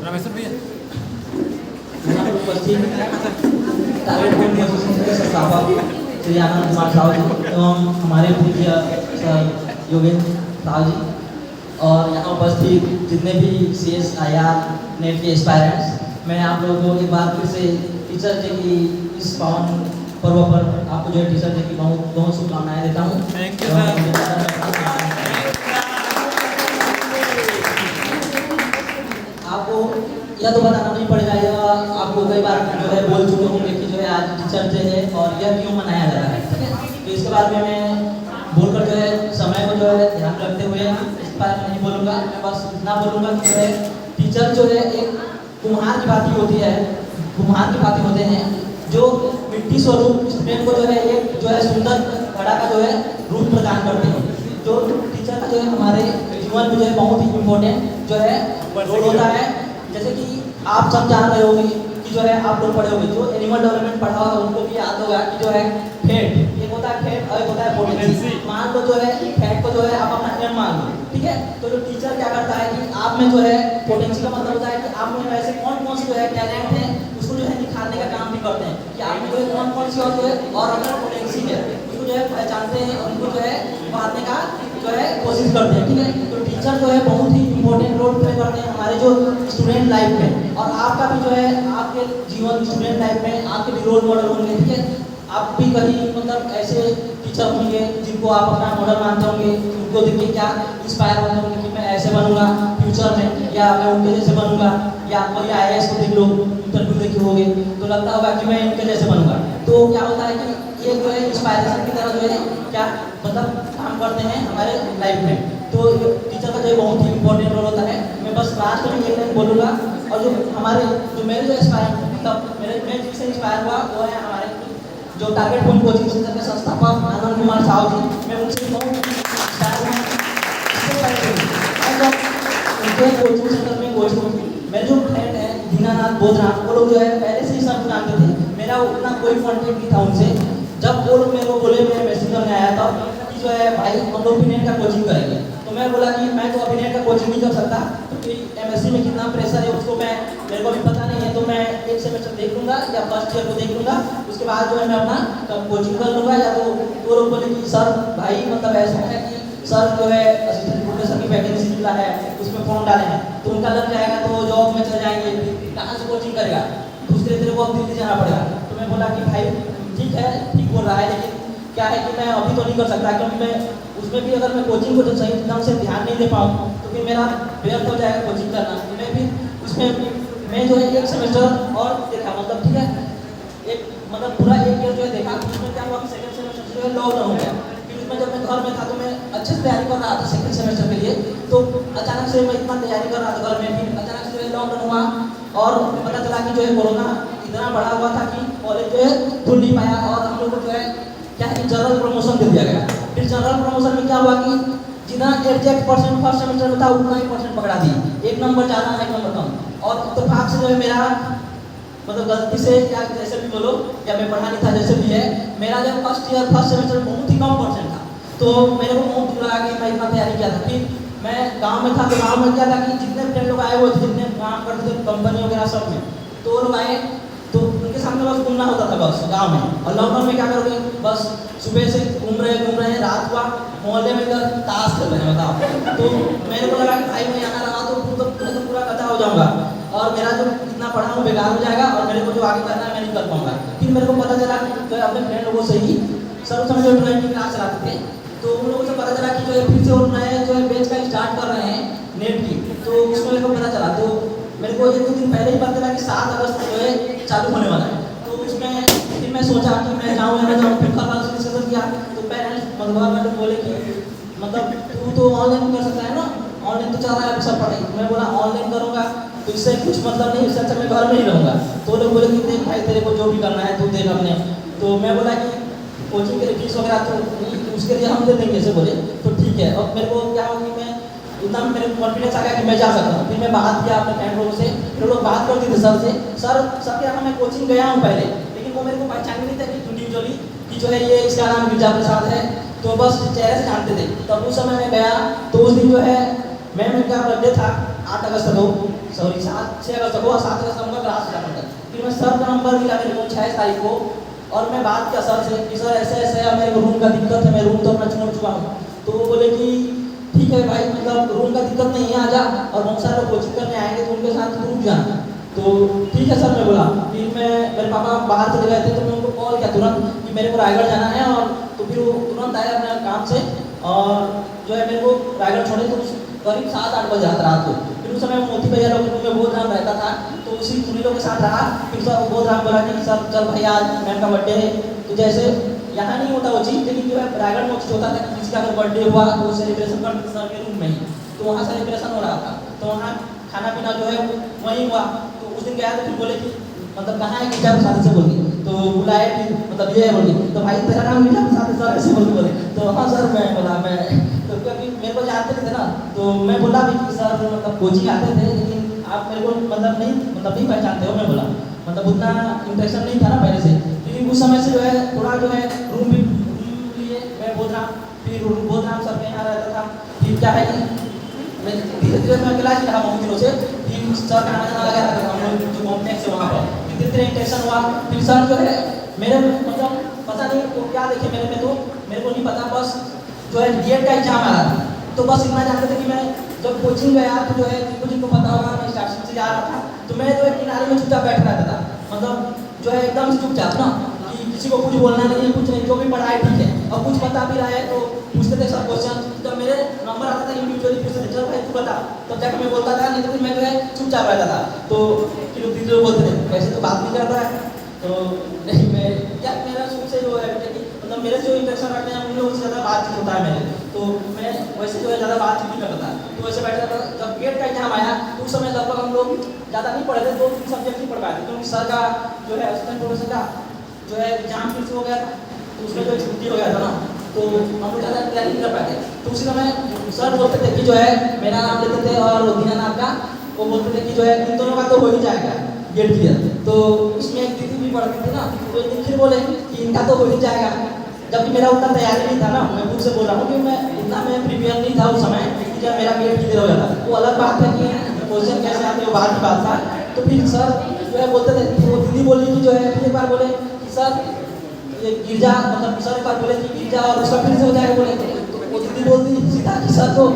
रामेश्वर भैया संस्थापक श्री आनंद कुमार साहू जी एवं हमारे पूज्य सर योगेंद्र साहू जी और यहाँ उपस्थित जितने भी CSIR नेट के एस्पायरेंट्स, मैं आप लोगों को एक बार फिर से टीचर डे की इस पावन पर्व पर आपको जो है टीचर डे की बहुत बहुत शुभकामनाएं देता हूँ। Thank you sir. आपको यह तो बताना नहीं पड़ेगा, यह आपको कई बार जो है बोल चुके होंगे कि जो है आज टीचर डे है और यह क्यों मनाया जा रहा है, ठीक है। तो इसके बारे में मैं बोलकर जो है समय को जो है ध्यान रखते हुए इस बारे में नहीं बोलूँगा। मैं बस इतना बोलूँगा कि जो है टीचर जो है एक कुम्हार की भांति होती है, कुम्हार की भांति होते हैं जो मिट्टी स्वरूप स्टूडेंट को जो है एक जो है सुंदर घड़ा का जो है रूप प्रदान करते हैं। जो टीचर का जो है हमारे जीवन में जो है बहुत ही इम्पोर्टेंट जो है रोल होता है। जैसे कि आप सब जान रहे होंगे कि जो है आप लोग पढ़े होंगे, जो एनिमल डेवलपमेंट पढ़ा होगा उनको भी याद होगा कि जो है फेट, एक होता है फेट और एक होता है पोटेंसी। मान लो जो है फेट को जो है आप अपना एम मान लो, ठीक है। तो जो टीचर क्या करता है कि आप में जो है पोटेंसी का मतलब होता है कि आप में ऐसे कौन कौन से जो है टैलेंट है उसको जो है निखारने का काम भी करते हैं कि आप में जो है कौन कौन सी और जो है और अगर पोटेंसी है उसको जो है पहचानते हैं, उनको जो है बढ़ाने का जो है कोशिश करते हैं, ठीक है। तो टीचर जो है बहुत ही इम्पोर्टेंट रोल प्ले करते हैं हमारे जो स्टूडेंट लाइफ में, और आपका भी जो है आपके जीवन स्टूडेंट लाइफ में आपके भी रोल मॉडल होंगे, ठीक है। आप भी कहीं मतलब ऐसे टीचर होंगे जिनको आप अपना मॉडल मानते होंगे, उनको देख के क्या इंस्पायर होते होंगे कि मैं ऐसे बनूंगा फ्यूचर में, या मैं उनके जैसे बनूंगा, या कोई IAS को देख लो, इंटरव्यू देखे होंगे तो लगता होगा कि मैं इनके जैसे बनूंगा। तो क्या होता है कि ये जो है इंस्पायरेशन की तरह जो है क्या मतलब काम करते हैं हमारे लाइफ में। तो टीचर का जो है बहुत ही इंपॉर्टेंट रोल होता है। मैं बस लास्ट में एक लाइन बोलूँगा, और जो हमारे जो मेरे जो इंस्पायर मतलब मैं जिससे इंस्पायर हुआ वो है हमारे जो टारगेट पॉइंट कोचिंग सेंटर के संस्थापक आनंद कुमार साहू जी। मैं उनसे बहुत इंस्पायर हुआ। इससे पहले उनके कोचिंग सेंटर में कोचिंग मेरे जो फ्रेंड है दीनानाथ बोधनाथ, वो लोग जो है पहले से ही सर जानते थे, मेरा उतना कोई कॉन्टेक्ट नहीं था उनसे। जब वो लोग मेरे को बोले, मेरे मैसेज करने आया था कि जो है भाई हम लोग भी नेट का कोचिंग करेंगे, तो मैं बोला कि मैं तो अभी नेट का कोचिंग नहीं कर सकता क्योंकि MSc में कितना प्रेशर है उसको मेरे को भी पता नहीं है। तो मैं एक सेमेस्टर देख लूँगा या फर्स्ट ईयर को देख लूँगा, उसके बाद जो है मैं अपना कोचिंग कर लूँगा। या तो वो लोग बोले कि सर भाई मतलब ऐसा है कि सर जो है असिस्टेंट प्रोफेसर की वैकेंसी निकला है उसमें फॉर्म डाले हैं, तो उनका लग जाएगा तो जॉब में चले जाएंगे, कहाँ से कोचिंग करेगा, दूसरे तेरे को अब दिल्ली जाना पड़ेगा। तो मैं बोला कि भाई ठीक है, ठीक बोल रहा है, लेकिन क्या है कि मैं अभी तो नहीं कर सकता क्योंकि मैं उसमें भी अगर मैं कोचिंग को सही ढंग से ध्यान नहीं दे पाऊँ तो फिर मेरा व्यर्थ हो जाएगा कोचिंग करना। मैं भी उसमें मैं जो है एक सेमेस्टर और देखा, मतलब ठीक है एक मतलब पूरा एक ईयर जो है देखा। उसमें क्या हुआ कि सेकंड सेमेस्टर जो है लॉकडाउन हो गया। फिर उसमें जब मैं घर में था तो मैं अच्छे से तैयारी कर रहा था सेकंड सेमेस्टर के लिए, तो अचानक से मैं इतना तैयारी कर रहा था घर में, फिर अचानक से जो है लॉकडाउन हुआ और पता चला कि जो है कोरोना इतना बढ़ा हुआ था कि कॉलेज जो है खुल नहीं पाया, और हम लोग को जो है क्या है जनरल प्रमोशन दे दिया गया। फिर जनरल प्रमोशन में क्या हुआ कि जितना एग्जैक्ट परसेंट फर्स्ट सेमेस्टर में था उतना ही परसेंट पकड़ा दी, एक नंबर ज़्यादा एक नंबर कम। और इत्तेफाक से जो है मेरा मतलब गलती से या जैसे भी बोलो या मैं पढ़ा नहीं था जैसे भी है, मेरा जब फर्स्ट सेमेस्टर बहुत ही कम परसेंट था, तो मेरे को बहुत बुरा लगा कि मैं इतना तैयारी किया था। फिर मैं गाँव में था तो गाँव में क्या था कि जितने फ्रेंड लोग आए हुए थे, जितने काम करते थे कंपनी वगैरह सब में, तो वो लोग आए तो उनके सामने बस घूमना होता था बस गांव में। और लॉकडाउन में क्या करोगे, बस सुबह से घूम रहे हैं, रात हुआ मोहल्ले में इधर ताश खेल रहे हैं, बताओ। तो मेरे को लगा कि भाई मैं यहाँ रहा तो पूरा कच्चा हो जाऊँगा और मेरा जो इतना पढ़ा हूँ बेकार हो जाएगा और मेरे को जो आगे करना है मैं नहीं कर पाऊँगा। फिर मेरे को पता चला कि जो अपने फ्रेंड लोगों से ही सर उस समय जो ड्राइंग की क्लास चलाते थे, तो उन लोगों से पता चला कि जो है फिर से वो नए जो है बैच का स्टार्ट कर रहे हैं नेट की। तो उसमें मेरे को पता चला, तो मेरे को 1-2 दिन पहले ही पता चला कि 7 अगस्त जो है चालू होने वाला है। तो उसमें फिर मैं सोचा कि मैं जाऊँ या ना जाऊँ, फिर घर वालों से डिस्कशन किया। तो पेरेंट्स मतलब बोले कि मतलब तू तो ऑनलाइन कर सकता है ना, ऑनलाइन तो चल रहा है अभी सब पढ़ाई। मैं बोला ऑनलाइन करूँगा तो इससे कुछ मतलब नहीं, इससे अच्छा मैं घर में ही रहूँगा। तो लोग बोले कि देख भाई तेरे को जो भी करना है तू देख अपने। तो मैं बोला कि कोचिंग के लिए फीस वगैरह तो उसके लिए हम दे देंगे, ऐसे बोले तो ठीक है। और मेरे को क्या हो कि मैं उतना मेरे को कॉन्फिडेंस आ गया कि मैं जा सकता हूँ। फिर मैं बात किया अपने फ्रेंड लोगों से, फिर लोग बात करते थे सर से, सर के यहाँ मैं कोचिंग गया हूँ पहले, लेकिन वो मेरे को पहचान नहीं था कि इंडिविजुअली कि जो है ये इसका नाम गिरजा प्रसाद है, तो बस चेहरे से जानते थे। तब उस समय मैं गया तो उस दिन जो है मैम का बर्थडे था 8 अगस्त को, सॉरी 6 अगस्त को, 7 अगस्त उनका क्लास खत्म होता है। फिर मैं सर का नंबर मिला मेरे को 6 तारीख को, और मैं बात किया सर से कि सर ऐसे ऐसे है, मेरे को रूम का दिक्कत है, मैं रूम तो अपना छोड़ चुका हूँ। तो वो बोले कि ठीक है भाई, मतलब रूम का दिक्कत नहीं है, आ जा, और बहुत सारे लोग कोचिंग करने आएंगे तो उनके साथ रुक जाना। तो ठीक है सर, मैं बोला। फिर मैं, मेरे पापा बाहर चले गए थे तो मैं उनको कॉल किया तुरंत कि मेरे को रायगढ़ जाना है, और तो फिर वो तुरंत आए अपने काम से, और जो है मेरे को रायगढ़ छोड़े तो करीब 7-8 बजे रात को। फिर उस समय मोती भैया लोग में बोधराम रहता था, तो उसी उन्हीं लोग के साथ रहा। फिर सर बोधराम बोला कि सर चल भाई आज मैम का बर्थडे है, तो जैसे यहाँ नहीं होता वो चीज़, लेकिन जो है रायगढ़ में उचित होता था कि किसी का अगर बर्थडे हुआ तो सेलिब्रेशन कर सर के रूम में ही, तो वहाँ सेलिब्रेशन हो रहा था, तो वहाँ खाना पीना जो है वहीं हुआ। तो उस दिन गया तो फिर बोले कि मतलब कहाँ है गिरजा प्रसाद से बोली, तो बुलाए फिर मतलब ये है बोली, तो भाई तेरा नाम गिरजा प्रसाद सर ऐसे बोले, तो हाँ सर मैं बोला मैं, तो कभी मेरे को जानते नहीं थे ना, तो मैं बोला भी कि सर मतलब कोचिंग आते थे लेकिन आप मेरे को मतलब नहीं पहचानते हो, मैं बोला मतलब उतना इंप्रेशन नहीं था ना पहले से। फिर उस समय से जो है थोड़ा जो है रूम लिए मैं बोधराम, फिर बोधराम सर के यहाँ रहता था। फिर क्या है कि मैं धीरे धीरे मैं अकेला ही रहा बहुत दिनों से, फिर सर का आना लगा रहता था, हम लोग जो कॉम्प्लेक्स है वहाँ पर, फिर धीरे धीरे इंटेंशन हुआ। फिर सर जो है मेरे मतलब पता नहीं तो क्या देखे मेरे में, तो मेरे को नहीं पता, बस जो है डीएड का एग्जाम आ रहा था, तो बस इतना जानते थे कि मैं जब कोचिंग गया तो जो है जिनको पता होगा मैं स्टार्टिंग से जा रहा था, तो मैं जो है किनारे में चुपचाप बैठ रहता था, मतलब जो है एकदम चुपचाप ना, कि किसी को कुछ बोलना नहीं है, कुछ नहीं, जो भी पढ़ा है ठीक है, और कुछ बता भी रहा है तो पूछते थे सब क्वेश्चन। जब मेरे नंबर आता था इंडिविजुअली पूछते थे चल भाई तू बता, तब जाकर मैं बोलता था, नहीं तो फिर मैं जो है चुपचाप रहता था। तो फिर लोग दीदी बोलते थे वैसे तो बात नहीं कर रहा है, तो नहीं मैं क्या, मेरा शुरू से जो है मतलब मेरे जो इंप्रेशन रखते हैं उन लोगों से ज़्यादा बातचीत होता है मेरे, तो मैं वैसे जो है ज़्यादा बातचीत नहीं करता था, तो वैसे बैठा था। जब गेट का एग्जाम आया तो उस समय लगभग हम लोग ज़्यादा नहीं पढ़े थे, 2-3 सब्जेक्ट नहीं पढ़ पाए थे, क्योंकि सर का जो है असिस्टेंट प्रोफेसर का जो है एग्जाम फिर से हो गया था, तो उसमें जो छुट्टी हो गया था ना, तो हम लोग ज़्यादा तैयारी नहीं कर पाए थे। तो उसी समय सर बोलते थे कि जो है मेरा नाम लेते थे और दीनानाथ का, वो बोलते थे कि जो है इन दोनों का तो हो ही जाएगा गेट क्लियर। तो उसमें एक दीदी भी पढ़ती थी ना, तो एक दिन फिर बोले कि इनका तो हो ही जाएगा, जबकि मेरा उतना तैयारी नहीं था ना, मैं खुद से बोल रहा हूँ कि मैं इतना मैं प्रिपेयर नहीं था उस समय कि जब मेरा गेट क्लियर हो जाता। वो अलग बात है कि क्वेश्चन कैसे आते वो बात की बात था। तो फिर सर जो है बोलते थे, वो दीदी बोली कि जो है फिर एक बार बोले कि सर ये गिरजा, मतलब सर एक बार बोले कि गिरजा और उसका फिर से हो जाएगा बोले, तो वो दीदी बोलती सीधा कि सर तो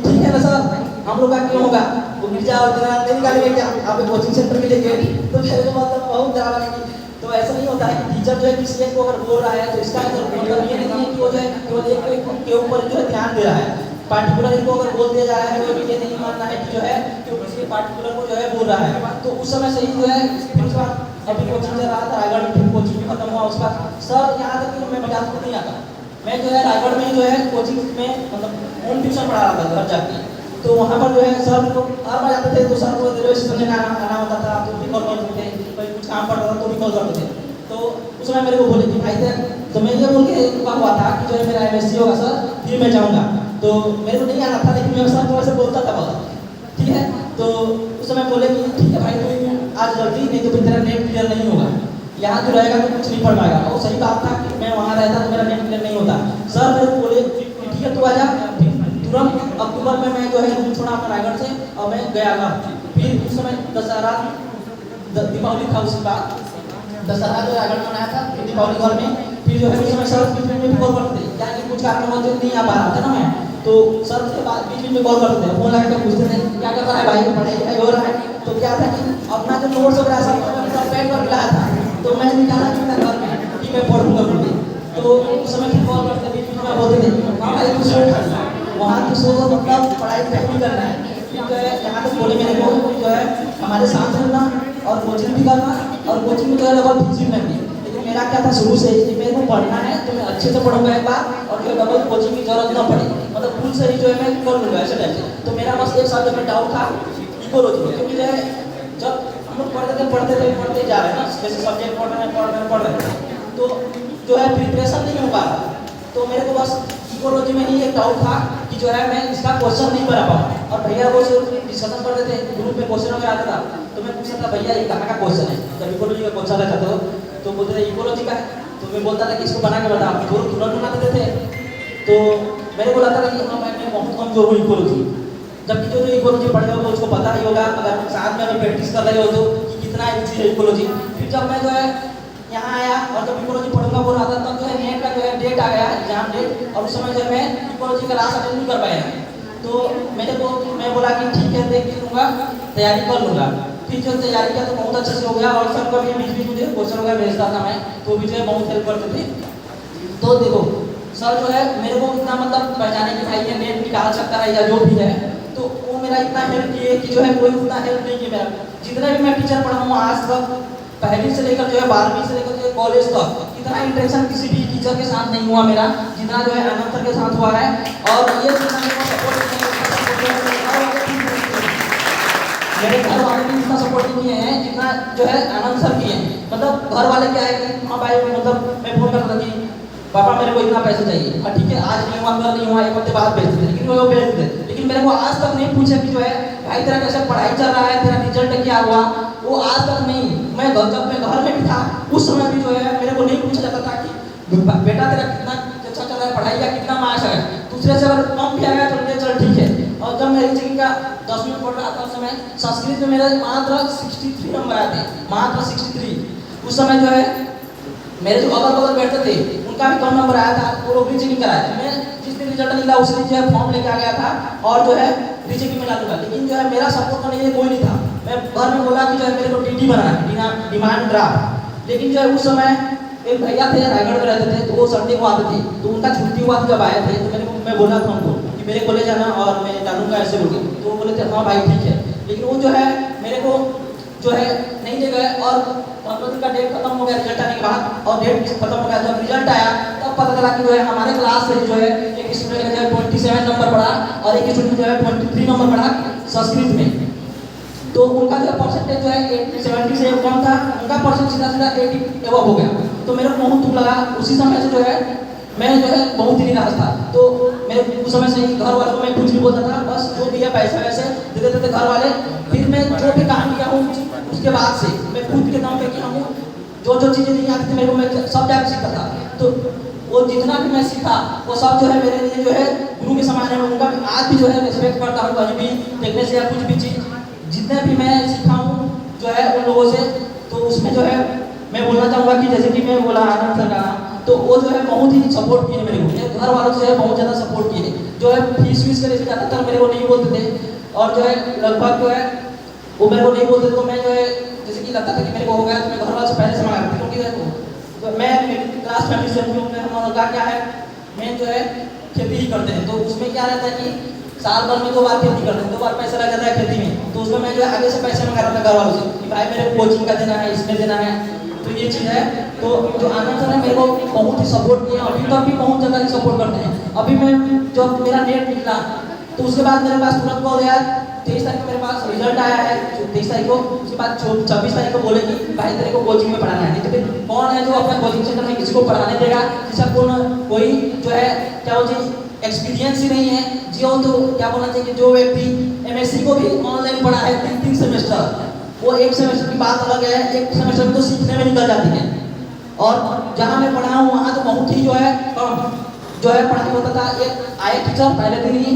ठीक है ना सर, हम लोग का क्यों होगा, वो गिरजा और तेरा नहीं निकालेंगे क्या आप कोचिंग सेंटर के लिए गेट, तो मेरे को मतलब बहुत डरा लगा कि तो ऐसा नहीं होता है कि टीचर जो है किसी एक को अगर बोल रहा है तो इसका मतलब ये नहीं है कि वो जो है केवल एक के ऊपर जो है ध्यान दे रहा है, पार्टिकुलर इनको अगर बोल दिया जा रहा है तो ये नहीं मानना है कि जो है कि किसी पार्टिकुलर को जो है बोल रहा है। तो उस समय से ही जो है फिर उसके बाद अभी कोचिंग चल रहा था रायगढ़ में, फिर कोचिंग भी खत्म हुआ, उसका सर यहाँ तक कि मैं बजाज को नहीं आता, मैं जो है रायगढ़ में जो है कोचिंग में मतलब होम ट्यूशन पढ़ा रहा था घर जाके, तो वहाँ पर जो है सर को हर बार जाते थे तो सर को रेलवे स्टेशन में आना होता था, तो भी कॉल करते थे, कोई कुछ काम पड़ रहा था तो भी कॉल करते थे। तो उस समय मेरे को बोले कि भाई थे, तो मैं ये बोल के रुका हुआ था कि जो है मेरा MSc होगा सर फिर मैं जाऊँगा, तो मेरे को नहीं आना था लेकिन मैं सर को ऐसे बोलता था बहुत, ठीक है। तो उस समय बोले कि ठीक है भाई तू आज जल्दी, नहीं तो फिर तेरा नेट क्लियर नहीं होगा, यहाँ तो रहेगा तो कुछ नहीं पढ़ पाएगा। और सही बात था कि मैं वहाँ रहता तो मेरा नेट क्लियर नहीं होता। सर मेरे को बोले ठीक है तू आ जा, तुरंत अक्टूबर में मैं जो है रूम छोड़ा अपना रायगढ़ से और मैं गया था। फिर उस समय दशहरा दीपावली था, उसके बाद दशहरा जो रायगढ़ में मनाया था, फिर दीपावली घर में फिर जो है उस समय सर बीच में भी कॉल करते थे, क्या कि कुछ कारण जो नहीं आ पा रहा था ना मैं, तो सर के बाद बीच में कॉल करते थे, फोन लगा के पूछते थे क्या कर रहा है भाई, पढ़ाई लिखाई हो रहा है। तो क्या था कि अपना जो नोट्स वगैरह सब पेन पर मिलाया था, तो मैंने निकाला कि मैं घर में कि मैं पढ़ूंगा बोल के, तो उस समय फिर कॉल करते बीच में बोलते थे हाँ भाई तू सो वहाँ तो सो मतलब पढ़ाई लिखाई भी करना है। फिर जो है यहाँ तक बोले मेरे को जो है हमारे साथ रहना और कोचिंग भी करना, और कोचिंग में जो है लगभग फीस भी लगती, लेकिन मेरा क्या था शुरू से कि मेरे को पढ़ना है तो मैं अच्छे से पढ़ूंगा एक बार, और जो डबल कोचिंग की जरूरत ना पड़े, मतलब फुल से ही जो है मैं कर लूँगा ऐसे टाइप से। तो मेरा बस एक सब्जेक्ट में डाउट था इकोलॉजी, क्योंकि जो है जब हम लोग पढ़ते जा रहे हैं ना, जैसे सब्जेक्ट पढ़ रहे हैं तो जो है प्रिपरेशन नहीं हो पा रहा, तो मेरे को बस इकोलॉजी में ही एक डाउट था कि जो है मैं इसका क्वेश्चन नहीं बना पाऊँ। और भैया वो जो डिस्कशन करते थे ग्रुप में क्वेश्चन वगैरह आता था, तो मैं पूछता था भैया ये कहाँ का क्वेश्चन है, जब इकोलॉजी का क्वेश्चन रहता तो बोलते थे इकोलॉजी का, तो मैं बोलता था कि इसको बना के बता, तुरंत बना देते थे। तो मेरे को लगता था कि हाँ मैं बहुत कमजोर हूँ इकोलॉजी, जबकि जो इकोलॉजी पढ़े होगा उसको पता ही होगा, अगर साथ में अभी प्रैक्टिस कर रहे हो तो कि कितना ईजी है इकोलॉजी। फिर जब मैं जो है यहाँ आया और जब इकोलॉजी पढ़ूंगा बोल रहा था, तब जो है नेट का जो है डेट आ गया, एग्जाम डेट, और उस समय जो मैं इकोलॉजी का क्लास अटेंड नहीं कर पाया। तो मेरे को मैं बोला कि ठीक है देख के लूँगा, तैयारी कर लूँगा। फिर जो तैयारी किया तो बहुत अच्छे से हो गया, और सर कभी बीच बीच मुझे क्वेश्चन वगैरह भेजता था मैं, तो भी जो है बहुत हेल्प करते थे। तो देखो सर जो है मेरे को इतना मतलब पहचाने कि भाई ये नेट निकाल सकता है या जो भी है, तो वो मेरा इतना हेल्प किए कि जो है कोई उतना हेल्प नहीं किया मेरा। जितने भी मैं टीचर पढ़ा हूँ आज तक, पहली से लेकर जो है 12वीं से लेकर जो है कॉलेज तक, इतना इंटरेक्शन किसी भी टीचर के साथ नहीं हुआ मेरा जितना जो है आनंद सर के साथ हुआ है। और ये जितना मेरे को सपोर्ट मेरे घर वाले भी इतना सपोर्ट किए हैं जितना जो है आनंद सर किए हैं। मतलब घर वाले क्या है कि हाँ भाई मतलब मैं फोन करता कि पापा मेरे को इतना पैसा चाहिए, हाँ ठीक है आज नहीं हुआ कल नहीं हुआ, एक हफ्ते बाद भेज देते, लेकिन वो भेज देते। लेकिन मेरे को आज तक नहीं पूछा कि जो है भाई तेरा कैसे पढ़ाई चल रहा है, तेरा रिजल्ट क्या हुआ, वो आज तक नहीं। मैं जब मैं घर में भी था उस समय भी जो है मेरे को नहीं पूछा जाता था कि बेटा तेरा कितना अच्छा चल रहा है पढ़ाई का, कितना मार्क्स है। दूसरे से अगर कम भी आ गया तो चल ठीक है। और जब मैं रीचिंग का 10वीं में पढ़ रहा था उस समय संस्कृत में मेरे मात्र 63 नंबर आए थे, मात्र 63। उस समय जो है मेरे जो अगल बगल बैठते थे उनका भी कम नंबर आया था, वो लोग रीचेकिंग कराए। मैं जिस दिन रिजल्ट निकला उस दिन जो है फॉर्म लेके आ गया था और जो है रीचेकिंग में डालूंगा। लेकिन जो है मेरा सपोर्ट करने के लिए कोई नहीं था। मैं घर में बोला कि जो है मेरे को डीडी बनाना है, डिमांड ड्राफ्ट। लेकिन जो है उस समय एक भैया थे रायगढ़ में रहते थे, तो वो संडे को आते थे, तो उनका छुट्टी हुआ था जब आए थे तो मैं बोला था उनको कि मेरे को ले जाना और मैं डालूंगा ऐसे बोल के। तो वो बोले थे हाँ भाई ठीक है। लेकिन वो जो है मेरे को जो है नहीं दे गए, और 15 दिन का डेट खत्म हो गया रिजल्ट आने के बाद, और डेट खत्म हो गया। जब रिजल्ट आया तब पता चला कि जो है हमारे क्लास से जो है एक स्टूडेंट ने जो है 27 नंबर पढ़ा और एक स्टूडेंट जो है 23 नंबर पढ़ा संस्कृत में। तो उनका जो परसेंटेज जो है 70 से कम था, उनका परसेंट सीधा 80 एवं हो गया। तो मेरे को बहुत दुख लगा। उसी समय से जो है मैं जो है बहुत ही निराश था। तो मैं उस समय से ही घर वालों को मैं कुछ नहीं बोलता था, बस जो भी है पैसे वैसे दे देते थे घर वाले। फिर मैं जो भी काम किया हूँ उसके बाद से मैं खुद के दम पे किया हूँ। जो जो चीज़ें नहीं आती थी मेरे को मैं सब जाकर सीखता था। तो वो जितना भी मैं सीखा वो सब जो है मेरे लिए जो है गुरु के समान है। उनका आज भी जो है रिस्पेक्ट करता हूँ, कहीं भी देखने से या कुछ भी चीज़ जितने भी मैं सीखा हूँ जो है उन लोगों से। तो उसमें जो है मैं बोलना चाहूँगा कि जैसे कि मैं बोला आनंद सर का, तो वो जो है बहुत ही सपोर्ट किए मेरे को। मेरे घर वालों से बहुत ज़्यादा सपोर्ट किए, जो है फीस वीस के लिए ज़्यादातर मेरे को नहीं बोलते थे, और जो है लगभग जो है वो मेरे को नहीं बोलते। तो मैं जो है जैसे कि लगता था कि मेरे को हो गया तो मैं घर वालों से पहले से मंगा करती, क्योंकि देखो तो मैं क्लास फैमिली से हूँ। मैं हम लोग का क्या है मैं जो है खेती ही करते हैं, तो उसमें क्या रहता है कि साल भर में 2 बार खेती करते हैं, 2 बार पैसा लग जाता है खेती में। तो उसमें मैं जो है आगे से पैसे मंगा रहा था घर वालों से कि भाई मेरे कोचिंग का देना है, इसमें देना है। तो ये चीज़ है। तो जो आनंद सर ने मेरे को बहुत ही सपोर्ट किया, अभी तक भी बहुत ज़्यादा ही सपोर्ट करते हैं। अभी मैं जब मेरा नेट निकला तो उसके बाद मेरे पास तुरंत कॉल आया, 23 तारीख को मेरे पास रिजल्ट आया है 23 तारीख को। उसके बाद 26 तारीख को बोले कि भाई तेरे को कोचिंग में पढ़ाना है। नहीं तो फिर कौन है जो अपना कोचिंग सेंटर में किसी को पढ़ाने देगा जिसका कोई जो है क्या बोलते हैं एक्सपीरियंस ही नहीं है। जो तो क्या बोलना चाहिए कि जो व्यक्ति MSc को भी ऑनलाइन पढ़ा है 3 सेमेस्टर, वो एक सेमेस्टर की बात अलग है, एक सेमेस्टर में तो सीखने में निकल जाती है। और जहाँ मैं पढ़ा हूँ वहाँ तो बहुत ही जो है जो है पढ़ाई होता था। एक आए टीचर पहले दिन ही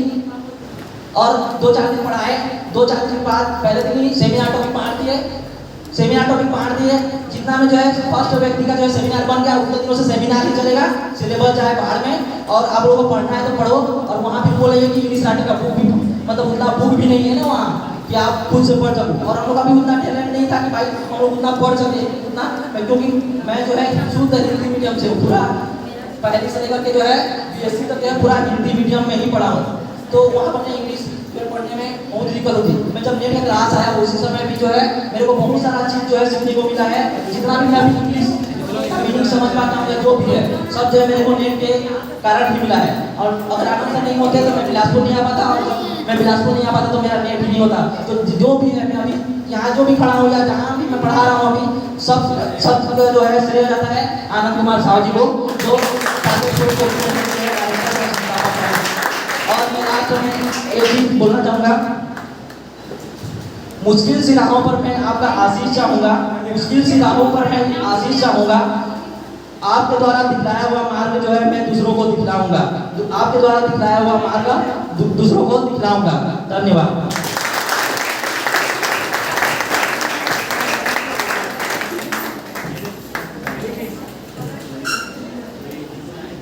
और 2-4 दिन पढ़ाए, 2-4 दिन बाद पहले दिन ही सेमिनार टॉपिक बांट दिए, सेमिनार टॉपिक बांट दिए। जितना में जो है फर्स्ट व्यक्ति का जो है सेमिनार बन गया, उतने दिनों से सेमिनार ही चलेगा, सिलेबस जाए बाहर में, और आप लोगों को पढ़ना है तो पढ़ो। और वहाँ भी बोलेंगे कि इंग्लिश राइटिंग का बुक भी मतलब उतना बुक भी नहीं है ना वहाँ कि आप खुद से पढ़ सको। और हम लोग का भी उतना टैलेंट नहीं था कि भाई हम लोग उतना पढ़ सके उतना, क्योंकि मैं जो है शुद्ध हिंदी मीडियम से पूरा पहली से लेकर के जो है BSc तक है पूरा हिंदी मीडियम में ही पढ़ा हूँ। तो वहाँ पर इंग्लिश पढ़ने में बहुत दिक्कत होती। मैं जब नेट का क्लास आया उसी समय भी जो है मेरे को बहुत सारा चीज़ जो है सीखने को मिला है। जितना भी मैं इंग्लिश मीनिंग समझ पाता हूँ या जो भी है सब जो है मेरे को नेट के कारण ही मिला है। और अगर आनंद सर नहीं होते तो मैं बिलासपुर नहीं आ पाता, और मैं बिलासपुर नहीं आ पाता तो मेरा नेट ही नहीं होता। तो जो भी है मैं अभी यहाँ जो भी खड़ा हूँ या जहाँ भी मैं पढ़ा रहा हूँ अभी सब जो है श्रेय जाता है आनंद कुमार साहू जी को, जो और मैं लास्ट में एक चीज बोलना चाहूँगा, मुश्किल सी राहों पर मैं आपका आशीष चाहूँगा, मुश्किल सी राहों पर मैं आशीष चाहूँगा। आपके द्वारा दिखलाया हुआ मार्ग जो है मैं दूसरों को दिखलाऊंगा। आपके द्वारा दिखलाया हुआ मार्ग दूसरों को दिखलाऊंगा। धन्यवाद।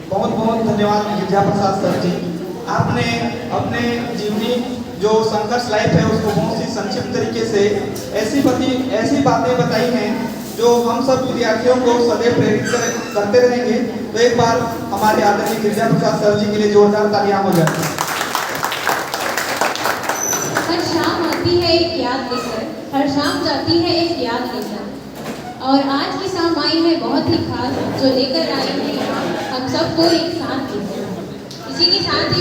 बहुत बहुत धन्यवाद गिरिजा प्रसाद सर जी। आपने अपने जीवनी जो संघर्ष लाइफ है उसको बहुत ही संक्षिप्त तरीके से ऐसी बातें बताई हैं जो हम सब विद्यार्थियों को सदैव प्रेरित करते रहेंगे। तो एक बार हमारे आदरणीय गिरिजा प्रसाद सर जी के लिए जोरदार तालियां हो जाए। हर शाम आती है एक याद लेकर, हर शाम जाती है एक याद लेकर, और आज की शाम आई है बहुत ही खास, जो लेकर आई है यहाँ हम सबको एक साथ लेकर। इसी के साथ ही